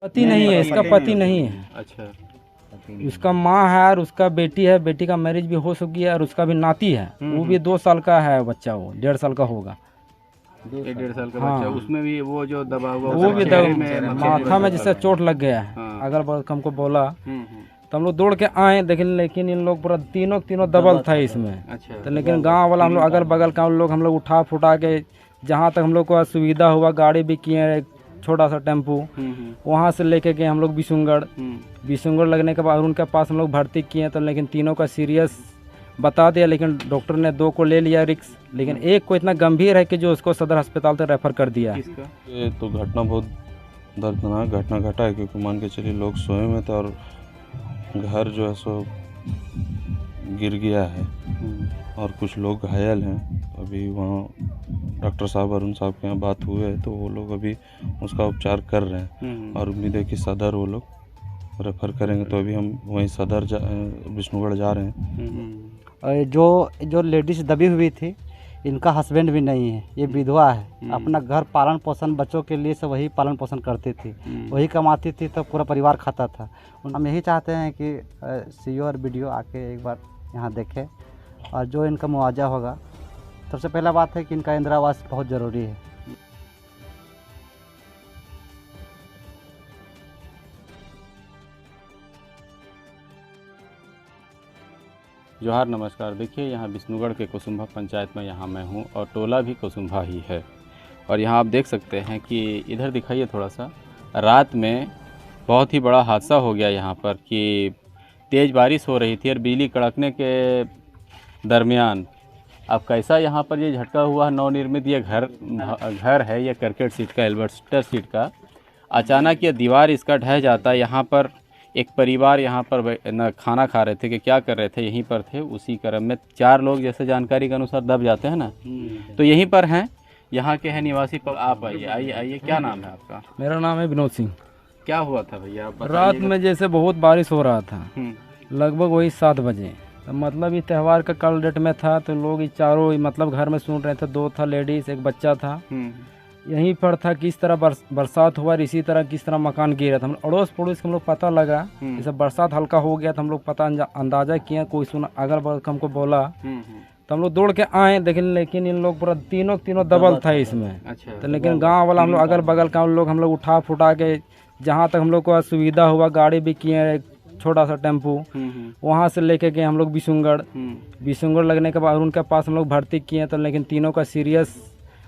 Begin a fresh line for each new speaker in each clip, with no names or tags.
पति नहीं है, इसका पति नहीं है।
अच्छा।
उसका माँ है और उसका बेटी है, बेटी का मैरिज भी हो चुकी है और उसका भी नाती है, वो भी 2 साल का है बच्चा, वो 1.5 साल का होगा।
1.5 साल का
हाँ।
बच्चा, उसमें भी वो जो दबा हुआ
वो भी
चेहरे में
माथा में जैसे चोट लग गया है।
हाँ।
अगल बगल हमको बोला
हम्म।
तो हम लोग दौड़ के आए, लेकिन इन लोग पूरा तीनों दबल था इसमें।
अच्छा।
तो लेकिन गांव वाला हम लोग अगल बगल का हम लोग उठा फुटा के जहाँ तक हम लोग को सुविधा हुआ, गाड़ी भी किए, एक छोटा सा टेम्पू वहाँ से लेके गए हम लोग बिशुनगढ़ लगने के बाद उनके पास हम लोग भर्ती किए। तो लेकिन तीनों का सीरियस बता दिया, लेकिन डॉक्टर ने 2 को ले लिया रिक्स, लेकिन एक को इतना गंभीर है कि जो उसको सदर अस्पताल तक रेफर कर दिया है।
ये तो घटना बहुत दर्दनाक घटना घटा है, क्योंकि मान के चलिए लोग सोए में थे और घर जो है सो गिर गया है और कुछ लोग घायल हैं। अभी वहाँ डॉक्टर साहब अरुण साहब के यहाँ बात हुई है, तो वो लोग अभी उसका उपचार कर रहे हैं और उम्मीद है कि सदर वो लोग रेफ़र करेंगे। तो अभी हम वहीं सदर विष्णुगढ़ जा रहे हैं।
और जो लेडीज़ दबी हुई थी, इनका हस्बैंड भी नहीं है, ये विधवा है। अपना घर पालन पोषण बच्चों के लिए सब वही पालन पोषण करती थी, वही कमाती थी, तो पूरा परिवार खाता था। हम यही चाहते हैं कि सीओ और बीडीओ आके एक बार यहाँ देखें और जो इनका मुआवजा होगा। सबसे पहला बात है कि इनका इंदिरा आवास बहुत ज़रूरी है।
जोहार, नमस्कार। देखिए, यहाँ विष्णुगढ़ के कुसुम्भा पंचायत में यहाँ मैं हूँ और टोला भी कुसुम्भा ही है। और यहाँ आप देख सकते हैं कि इधर दिखाइए थोड़ा सा, रात में बहुत ही बड़ा हादसा हो गया यहाँ पर कि तेज़ बारिश हो रही थी और बिजली कड़कने के दरमियान अब कैसा यहाँ पर ये झटका हुआ। नवनिर्मित ये घर है, ये करकट सीट का, एल्बर्स्टर सीट का। अचानक ये दीवार इसका ढह जाता है। यहाँ पर एक परिवार यहाँ पर न खाना खा रहे थे कि क्या कर रहे थे, यहीं पर थे। उसी क्रम में 4 लोग जैसे जानकारी के अनुसार दब जाते हैं ना, तो यहीं पर हैं, यहाँ के हैं निवासी। पर आप आइए, क्या नाम है आपका?
मेरा नाम है विनोद सिंह।
क्या हुआ था भैया?
रात में जैसे बहुत बारिश हो रहा था, लगभग वही 7 बजे। तो मतलब ये त्यौहार का कल डेट में था, तो लोग ये चारों मतलब घर में सुन रहे थे। 2 था लेडीज़, एक बच्चा था। यहीं पर था किस तरह बरसात हुआ और इसी तरह किस तरह मकान गिरा था। हम अड़ोस पड़ोस के हम लोग पता लगा, जैसे बरसात हल्का हो गया तो हम लोग पता अंदाजा किया, कोई सुना अगल बगल हमको बोला तो हम लोग दौड़ के आए, लेकिन इन लोग पूरा तीनों दबल था इसमें।
अच्छा।
तो लेकिन गांव वाला हम लोग अगल बगल का हम लोग उठा फुटा के जहाँ तक हम लोग को सुविधा हुआ, गाड़ी भी किए, एक छोटा सा टेम्पू वहाँ से लेके गए हम लोग बिशुनगढ़ लगने के बाद उनके पास हम लोग भर्ती किए। तो लेकिन तीनों का सीरियस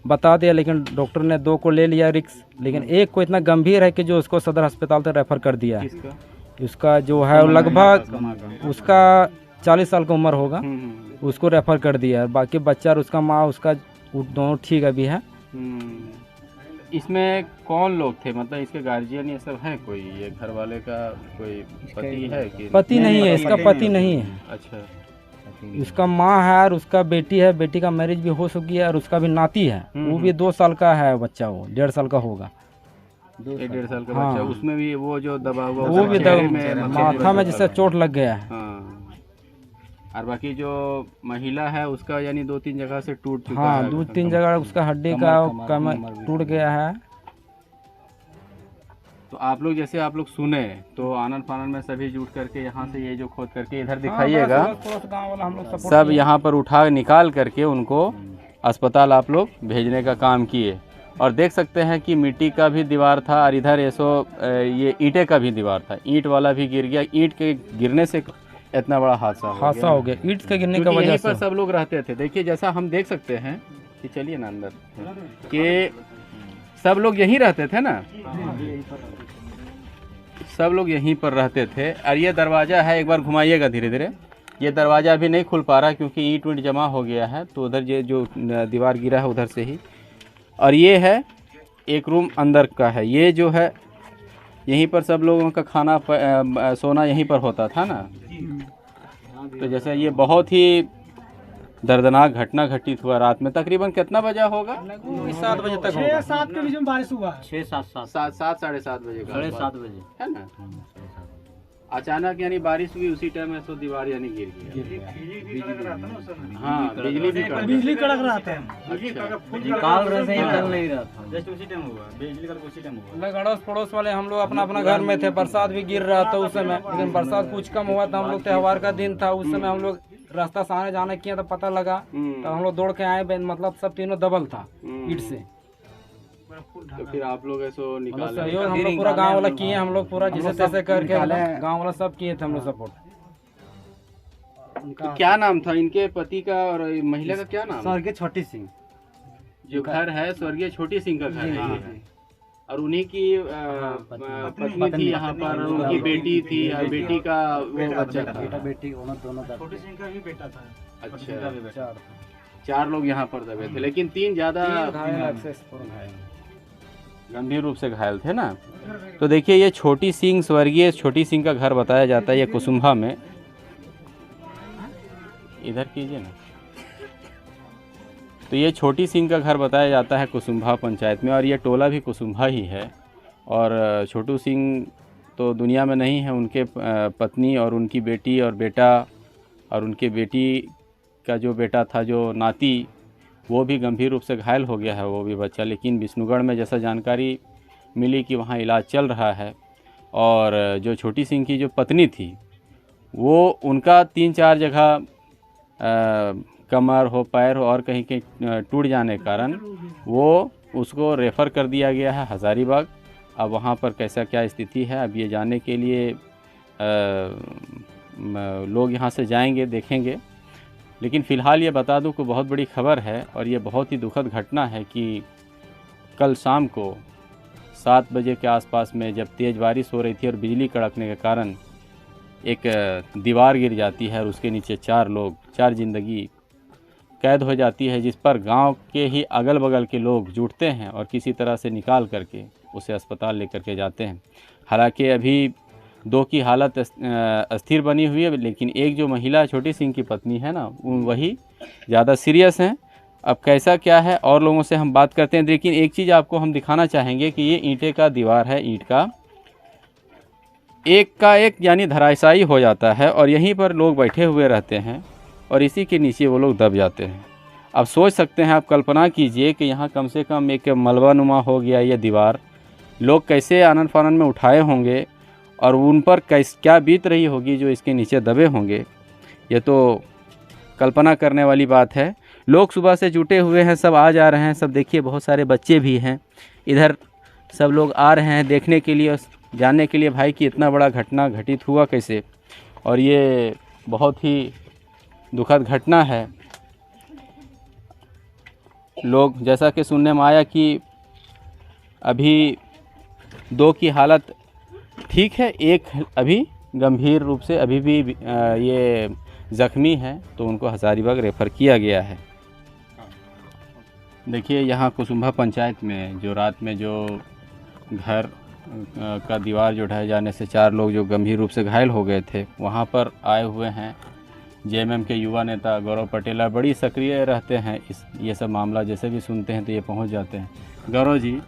बता दिया, लेकिन डॉक्टर ने 2 को ले लिया रिक्स, लेकिन एक को इतना गंभीर है कि जो उसको सदर अस्पताल तक रेफर कर दिया है। उसका जो है लगभग उसका 40 साल का उम्र होगा, उसको रेफर कर दिया है। बाकी बच्चा और उसका माँ उसका दोनों ठीक अभी है।
इसमें कौन लोग थे, मतलब इसके गार्जियन ये सब हैं? कोई ये घर वाले का कोई पति है कि?
पति नहीं है, इसका पति नहीं है।
अच्छा।
उसका माँ है और उसका बेटी है, बेटी का मैरिज भी हो चुकी है और उसका भी नाती है, वो भी 2 साल का है बच्चा, वो 1.5 साल का होगा।
1.5 साल का
हाँ।
बच्चा, उसमें भी वो जो दबा हुआ
वो भी माथा में जैसे चोट लग गया है।
हाँ। और बाकी जो महिला है उसका यानी 2-3 जगह से टूट चुका है।
हाँ, 2-3 जगह उसका हड्डी का कमर टूट गया है।
तो आप लोग जैसे आप लोग सुने तो आनन फानन में सभी जुट करके यहाँ से ये जो खोद करके इधर दिखाइएगा, सब यहाँ पर उठा निकाल करके उनको अस्पताल आप लोग भेजने का काम किए। और देख सकते हैं कि मिट्टी का भी दीवार था और इधर ये ईंटे का भी दीवार था, ईंट वाला भी गिर गया। ईंट के गिरने से इतना बड़ा हादसा हो गया। ईंट के गिरने की वजह से सब लोग रहते थे। देखिए, जैसा हम देख सकते हैं कि चलिए ना अंदर, कि सब लोग यहीं रहते थे ना, सब लोग यहीं पर रहते थे। और ये दरवाज़ा है, एक बार घुमाइएगा धीरे धीरे। ये दरवाज़ा अभी नहीं खुल पा रहा क्योंकि ईंट वींट जमा हो गया है, तो उधर ये जो दीवार गिरा है उधर से ही। और ये है एक रूम अंदर का है, ये जो है यहीं पर सब लोगों का खाना सोना यहीं पर होता था ना। तो जैसे ये बहुत ही दर्दनाक घटना घटित हुआ रात में। तकरीबन कितना बजा होगा?
7 बजे तक होगा।
6-7 के बीच में बारिश हुआ।
7 साढ़े 7 बजे का,
7:30 बजे
है ना। अचानक यानी बारिश हुई उसी टाइम ऐसो दीवार यानी गिर गया। हाँ बिजली भी
कड़क रहा था,
काल रहे से चल नहीं रहा था।
जस्ट उसी टाइम हुआ, बिजली कड़क उसी टाइम हुआ। अड़ोस पड़ोस वाले हम लोग अपना अपना घर में थे, बरसात भी गिर रहा था उस समय, लेकिन बरसात कुछ कम हुआ था। हम लोग त्योहार का दिन था उस समय, हम लोग रास्ता से आने जाने किया तो पता लगा, तो हम लोग दौड़ के आए, मतलब सब तीनों दबल था ईट से।
तो फिर आप लोग ऐसो निकाले?
सहयोग हम लोग पूरा गांव वाला किए, हम लोग पूरा जैसे तैसे करके गांव वाला सब किए थे हम लोग सपोर्ट।
तो क्या नाम था इनके पति का और महिला का, क्या नाम?
स्वर्गीय छोटी सिंह।
जो घर है स्वर्गीय छोटी सिंह का घर है ये। और उन्हीं की पत्नी थी यहाँ पर, उनकी बेटी थी, बेटी का वो बच्चा था,
बेटा बेटी दोनों।
छोटी सिंह का भी बेटा था।
अच्छा, 4 लोग यहाँ पर दबे थे, लेकिन 3 ज्यादा गंभीर रूप से घायल थे ना। तो देखिए ये छोटी सिंह, स्वर्गीय छोटी सिंह का घर बताया जाता है, ये कुसुम्भा में। इधर कीजिए ना। तो ये छोटी सिंह का घर बताया जाता है कुसुम्भा पंचायत में, और ये टोला भी कुसुम्भा ही है। और छोटू सिंह तो दुनिया में नहीं है, उनके पत्नी और उनकी बेटी और बेटा, और उनके बेटी का जो बेटा था, जो नाती, वो भी गंभीर रूप से घायल हो गया है, वो भी बच्चा। लेकिन विष्णुगढ़ में जैसा जानकारी मिली कि वहाँ इलाज चल रहा है। और जो छोटी सिंह की जो पत्नी थी, वो उनका 3-4 जगह कमर हो, पैर हो और कहीं कहीं टूट जाने के कारण वो उसको रेफ़र कर दिया गया है हज़ारीबाग। अब वहाँ पर कैसा क्या स्थिति है, अब ये जानने के लिए लोग यहाँ से जाएंगे, देखेंगे। लेकिन फ़िलहाल ये बता दूं कि बहुत बड़ी खबर है, और ये बहुत ही दुखद घटना है कि कल शाम को 7 बजे के आसपास में जब तेज़ बारिश हो रही थी और बिजली कड़कने के कारण एक दीवार गिर जाती है, और उसके नीचे 4 ज़िंदगी कैद हो जाती है, जिस पर गांव के ही अगल बगल के लोग जुटते हैं और किसी तरह से निकाल करके उसे अस्पताल लेकर के जाते हैं। हालांकि अभी 2 की हालत अस्थिर बनी हुई है, लेकिन एक जो महिला छोटी सिंह की पत्नी है ना, वही ज़्यादा सीरियस हैं। अब कैसा क्या है और लोगों से हम बात करते हैं। लेकिन एक चीज़ आपको हम दिखाना चाहेंगे कि ये ईंटे का दीवार है, ईंट का एक यानी धराशायी हो जाता है, और यहीं पर लोग बैठे हुए रहते हैं और इसी के नीचे वो लोग दब जाते हैं। अब सोच सकते हैं, आप कल्पना कीजिए कि यहाँ कम से कम एक मलबा नुमा हो गया ये दीवार, लोग कैसे आनन फानन में उठाए होंगे और उन पर क्या बीत रही होगी जो इसके नीचे दबे होंगे। ये तो कल्पना करने वाली बात है। लोग सुबह से जुटे हुए हैं, सब आ जा रहे हैं, सब देखिए बहुत सारे बच्चे भी हैं इधर, सब लोग आ रहे हैं देखने के लिए, जानने के लिए भाई कि इतना बड़ा घटना घटित हुआ कैसे। और ये बहुत ही दुखद घटना है। लोग जैसा कि सुनने में आया कि अभी 2 की हालत ठीक है, एक अभी गंभीर रूप से अभी भी ये ज़ख्मी है, तो उनको हज़ारीबाग रेफ़र किया गया है। देखिए यहाँ कुसुम्भा पंचायत में जो रात में जो घर का दीवार जो ढह जाने से 4 लोग जो गंभीर रूप से घायल हो गए थे, वहाँ पर आए हुए हैं जेएमएम के युवा नेता गौरव पटेला। बड़ी सक्रिय रहते हैं, ये सब मामला जैसे भी सुनते हैं तो ये पहुँच जाते हैं। गौरव जी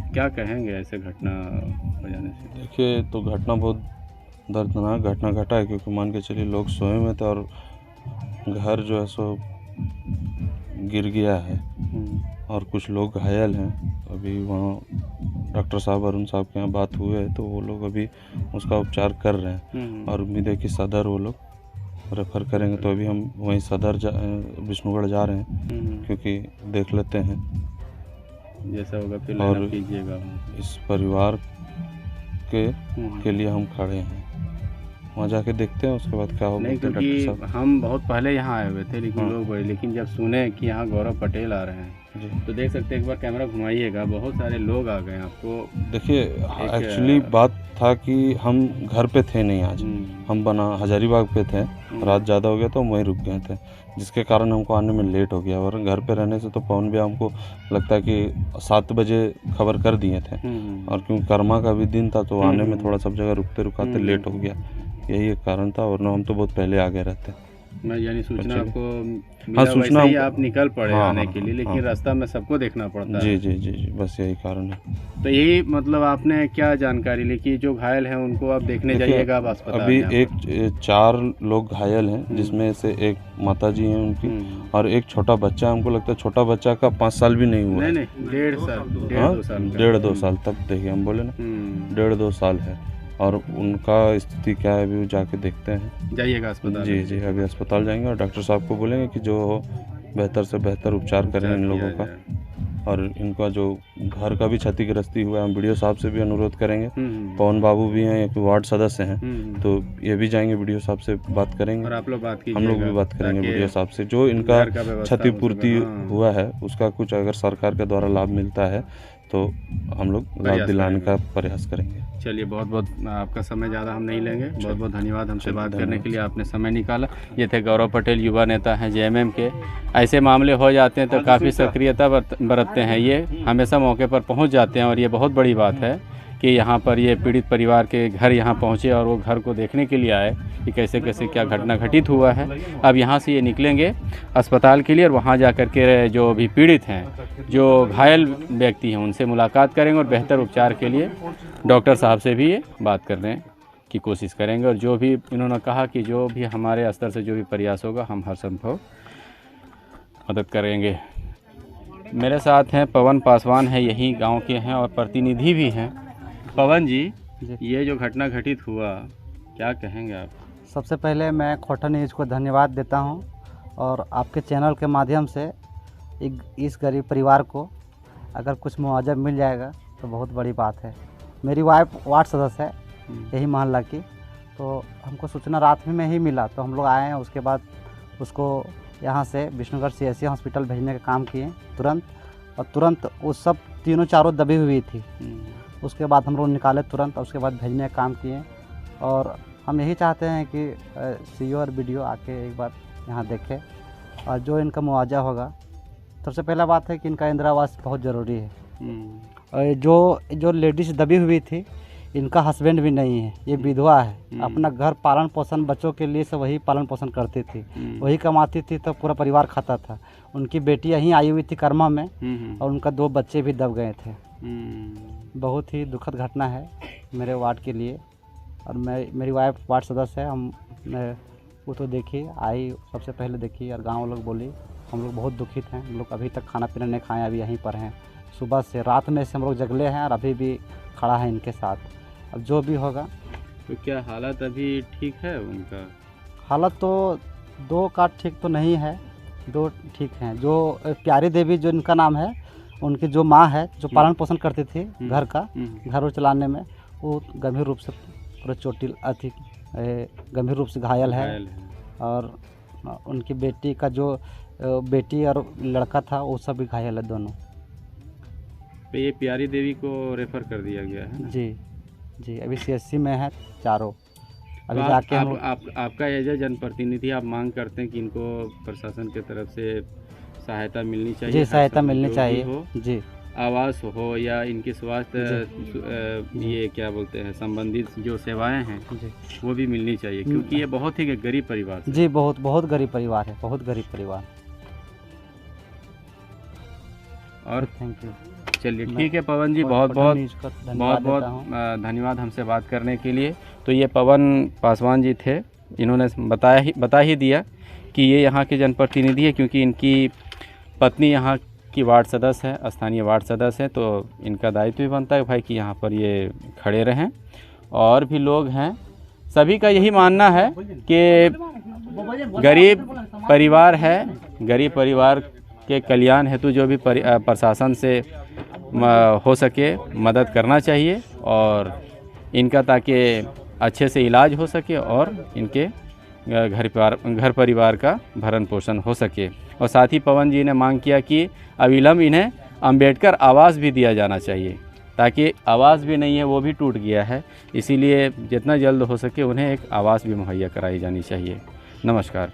क्या कहेंगे ऐसे घटना हो जाने से?
देखिए, तो घटना बहुत दर्दनाक घटना घटा है, क्योंकि मान के चलिए लोग सोए में थे और घर जो है सो गिर गया है और कुछ लोग घायल हैं। अभी वहाँ डॉक्टर साहब, अरुण साहब के यहाँ बात हुई है, तो वो लोग अभी उसका उपचार कर रहे हैं और उम्मीद है कि सदर वो लोग रेफ़र करेंगे। तो अभी हम वहीं सदर विष्णुगढ़ जा रहे हैं, क्योंकि देख लेते हैं
जैसा होगा फिर
और
कीजिएगा।
इस परिवार के लिए हम खड़े हैं, वहाँ जाके देखते हैं उसके बाद क्या होगा।
नहीं, क्योंकि हम बहुत पहले यहाँ आए हुए थे, लेकिन लोग बड़े, लेकिन जब सुने कि यहाँ गौरव पटेल आ रहे हैं तो देख सकते हैं, एक बार कैमरा घुमाइएगा, बहुत सारे लोग आ गए आपको।
देखिए, एक्चुअली बात था कि हम घर पे थे नहीं आज, हम हज़ारीबाग पे थे, रात ज़्यादा हो गया तो हम वहीं रुक गए थे, जिसके कारण हमको आने में लेट हो गया। और घर पे रहने से तो पवन भैया हमको लगता है कि 7 बजे खबर कर दिए थे, और क्योंकि कर्मा का भी दिन था तो आने में थोड़ा सब जगह रुकते रुकाते लेट हो गया, यही एक कारण था। और हम तो बहुत पहले आ गए रहते।
मैं यानी सूचना
चलिए।
आपको
हाँ,
मिला
सूचना
वैसे ही
हमको-
आप निकल पड़े
हाँ,
आने
हाँ,
के लिए, लेकिन
हाँ।
रास्ता में सबको देखना पड़ता
जी
है।
जी जी जी, बस यही कारण है।
तो यही मतलब आपने क्या जानकारी ली कि जो घायल हैं उनको आप देखने
देखिए,
जाइएगा आप अस्पताल
अभी
यहाँ
एक
पर?
4 लोग घायल हैं, जिसमें से एक माता जी हैं उनकी, और एक छोटा बच्चा है। हमको लगता है छोटा बच्चा का 5 साल भी नहीं हुआ
नहीं
है।
नहीं, 1.5 साल, डेढ़
हाँ,
दो साल का।
1.5-2 साल तक, देखिए हम बोले ना, 1.5-2 साल है। और उनका स्थिति क्या है अभी वो जाके देखते हैं।
जाइएगा अस्पताल।
जी जी, अभी अस्पताल जाएंगे और डॉक्टर साहब को बोलेंगे कि जो हो बेहतर से बेहतर उपचार करें इन लोगों का। और इनका जो घर का भी क्षतिग्रस्ती हुआ है, हम वीडियो साहब से भी अनुरोध करेंगे। पवन बाबू भी हैं, एक वार्ड सदस्य हैं, तो ये भी जाएंगे वीडियो साहब से बात करेंगे।
और आप लोग बात कीजिएगा,
हम लोग भी बात करेंगे
ताकि
वीडियो साहब से, जो इनका
घर का व्यवस्था हो
क्षतिपूर्ति
सके। हाँ।
हुआ है उसका कुछ अगर सरकार के द्वारा लाभ मिलता है तो हम लोग लाभ
प्रयास
दिलाने का
करेंगे।
प्रयास करेंगे।
चलिए, बहुत बहुत आपका समय ज़्यादा हम नहीं लेंगे। बहुत बहुत धन्यवाद हमसे
चलिए,
बात करने
धन्यवाद।
के लिए, आपने समय निकाला। ये थे गौरव पटेल, युवा नेता हैं जेएमएम के। ऐसे मामले हो जाते हैं तो काफ़ी सक्रियता बरतते हैं, ये हमेशा मौके पर पहुंच जाते हैं। और ये बहुत बड़ी बात है कि यहाँ पर ये पीड़ित परिवार के घर यहाँ पहुँचे और वो घर को देखने के लिए आए कि कैसे कैसे क्या घटना घटित हुआ है। अब यहाँ से ये निकलेंगे अस्पताल के लिए और वहाँ जा कर के जो भी पीड़ित हैं, जो घायल व्यक्ति हैं, उनसे मुलाकात करेंगे और बेहतर उपचार के लिए डॉक्टर साहब से भी ये बात करने की कोशिश करेंगे। और जो भी इन्होंने कहा कि जो भी हमारे स्तर से जो भी प्रयास होगा हम हर संभव मदद करेंगे। मेरे साथ हैं पवन पासवान है, यही गांव के हैं और प्रतिनिधि भी हैं। पवन जी, ये जो घटना घटित हुआ, क्या कहेंगे आप?
सबसे पहले मैं खोटा न्यूज़ को धन्यवाद देता हूं और आपके चैनल के माध्यम से इस गरीब परिवार को अगर कुछ मुआवजा मिल जाएगा तो बहुत बड़ी बात है। मेरी वाइफ वार्ड सदस्य है यही मोहल्ला की, तो हमको सूचना रात में ही मिला तो हम लोग आए हैं। उसके बाद उसको यहाँ से विष्णुगढ़ CSC हॉस्पिटल भेजने का काम किए तुरंत, और तुरंत वो सब तीनों चारों दबी हुई थी। उसके बाद हम लोग निकाले तुरंत और उसके बाद भेजने का काम किए। और हम यही चाहते हैं कि CO और BDO आके एक बार यहाँ देखें और जो इनका मुआवजा होगा। सबसे पहला बात है कि इनका इंदिरा आवास बहुत ज़रूरी है। और जो लेडीज़ दबी हुई थी, इनका हस्बैंड भी नहीं है, ये विधवा है। अपना घर पालन पोषण बच्चों के लिए सब वही पालन पोषण करती थी, वही कमाती थी तो पूरा परिवार खाता था। उनकी बेटी यहीं आई हुई थी कर्मा में और उनका 2 बच्चे भी दब गए थे। बहुत ही दुखद घटना है मेरे वार्ड के लिए। और मेरी वाइफ वार्ड सदस्य है, वो तो देखी आई, सबसे पहले देखी और गाँव लोग बोली। हम लोग बहुत दुखित हैं, हम लोग अभी तक खाना पीना नहीं खाए, अभी यहीं पर हैं। सुबह से रात में से हम लोग जगले हैं और अभी भी खड़ा है इनके साथ। अब जो भी होगा।
तो क्या हालत अभी ठीक है उनका?
हालत तो 2 का ठीक तो नहीं है, 2 ठीक हैं। जो प्यारी देवी जो इनका नाम है, उनकी जो माँ है जो पालन पोषण करती थी घर का, घर चलाने में, वो गंभीर रूप से पूरा चोटिल गंभीर रूप से घायल है। और उनकी बेटी का जो बेटी और लड़का था वो सब भी घायल है दोनों।
तो ये प्यारी देवी को रेफर कर दिया गया है ना?
जी जी, अभी CSC में है चारों। अभी
तो
जाके हम
आपका एज ए जनप्रतिनिधि आप मांग करते हैं कि इनको प्रशासन की तरफ से सहायता मिलनी चाहिए?
जी,
हर
सहायता
समय
मिलनी
जो भी
चाहिए
हो,
जी।
आवास हो या इनकी स्वास्थ्य ये क्या बोलते हैं संबंधित जो सेवाएं हैं
जी
वो भी मिलनी चाहिए, क्योंकि ये बहुत ही गरीब परिवार से।
जी, बहुत बहुत गरीब परिवार है, बहुत गरीब परिवार।
और
थैंक यू।
चलिए ठीक है पवन जी, बहुत बहुत धन्यवाद हमसे बात करने के लिए। तो ये पवन पासवान जी थे, इन्होंने बता ही दिया कि ये यहाँ के जनप्रतिनिधि है, क्योंकि इनकी पत्नी यहाँ की वार्ड सदस्य है, स्थानीय वार्ड सदस्य है। तो इनका दायित्व भी बनता है भाई कि यहाँ पर ये खड़े रहें। और भी लोग हैं, सभी का यही मानना है कि गरीब परिवार है, गरीब परिवार के कल्याण हेतु जो भी प्रशासन से हो सके मदद करना चाहिए और इनका ताकि अच्छे से इलाज हो सके और इनके घर परिवार का भरण पोषण हो सके। और साथ ही पवन जी ने मांग किया कि अविलंब इन्हें अंबेडकर आवास भी दिया जाना चाहिए, ताकि आवास भी नहीं है, वो भी टूट गया है, इसीलिए जितना जल्द हो सके उन्हें एक आवास भी मुहैया कराई जानी चाहिए। नमस्कार।